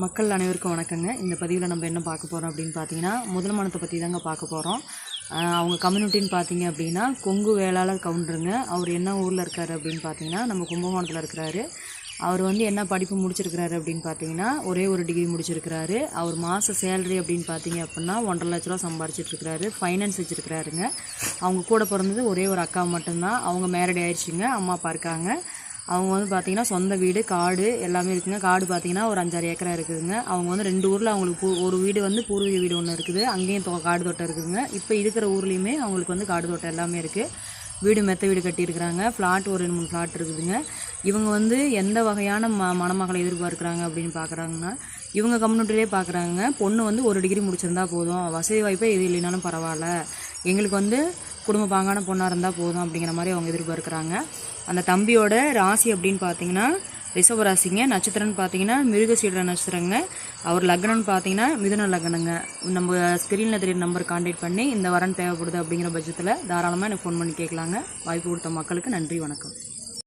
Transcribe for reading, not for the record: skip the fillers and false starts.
மக்கள் அனைவருக்கும் வணக்கங்க. இந்த பதிவில் நம்ம என்ன பார்க்க போகிறோம் அப்படின்னு பார்த்தீங்கன்னா, முதல் மனத்தை பற்றி தாங்க பார்க்க போகிறோம். அவங்க கம்யூனிட்டின்னு பார்த்தீங்க அப்படின்னா கொங்கு வேளாளர் கவுண்டருங்க. அவர் என்ன ஊரில் இருக்கார் அப்படின்னு பார்த்தீங்கன்னா, நம்ம கும்பகோணத்தில் இருக்கிறாரு. அவர் என்ன படிப்பு முடிச்சிருக்கிறாரு அப்படின்னு பார்த்தீங்கன்னா, ஒரே ஒரு டிகிரி முடிச்சிருக்கிறாரு. அவர் மாத சேலரி அப்படின்னு பார்த்தீங்க அப்படின்னா 1,50,000 லட்ச ரூபா சம்பாரிச்சிட்ருக்கிறாரு. ஃபைனான்ஸ் வச்சுருக்கிறாருங்க. அவங்க கூட பிறந்தது ஒரே ஒரு அக்கா மட்டும்தான். அவங்க மேரேட் ஆயிடுச்சுங்க. அம்மா அப்பா இருக்காங்க. அவங்க பார்த்தீங்கன்னா சொந்த வீடு, காடு எல்லாமே இருக்குங்க. காடு பார்த்தீங்கன்னா ஒரு 5-6 ஏக்கரா இருக்குதுங்க. அவங்க 2 ஊரில் அவங்களுக்கு ஒரு வீடு பூர்வீக வீடு ஒன்று இருக்குது. அங்கேயும் காடு தோட்டம் இருக்குதுங்க. இப்போ இருக்கிற ஊர்லேயுமே அவங்களுக்கு காடு தோட்டம் எல்லாமே இருக்குது. வீடு மெத்த வீடு கட்டியிருக்கிறாங்க. ஃப்ளாட் ஒரு 2-3 ஃப்ளாட் இருக்குதுங்க. இவங்க எந்த வகையான மணமகளை எதிர்பார்க்குறாங்க அப்படின்னு பார்க்குறாங்கன்னா, இவங்க கம்யூனிட்டிலே பார்க்குறாங்க. பொண்ணு ஒரு டிகிரி முடிச்சிருந்தா போதும், வசதி வாய்ப்பே எது இல்லைனாலும் பரவாயில்ல, எங்களுக்கு குடும்ப பாங்கான பொண்ணாக இருந்தால் போதும் அப்படிங்கிற மாதிரி அவங்க எதிர்பார்க்குறாங்க. அந்த தம்பியோட ராசி அப்படின்னு பார்த்தீங்கன்னா ரிஷப ராசிங்க. நட்சத்திரம்னு பார்த்தீங்கன்னா மிருகசீட நட்சத்திரங்க. அவர் லக்னம்னு பார்த்தீங்கன்னா மிதுன லக்னங்க. நம்ம ஸ்க்ரீனில் தெரியுற நம்பர் கான்டாக்ட் பண்ணி இந்த வரன் தேவைப்படுது அப்படிங்கிற பட்சத்தில் தாராளமாக எனக்கு ஃபோன் பண்ணி கேட்கலாங்க. வாய்ப்பு கொடுத்த மக்களுக்கு நன்றி, வணக்கம்.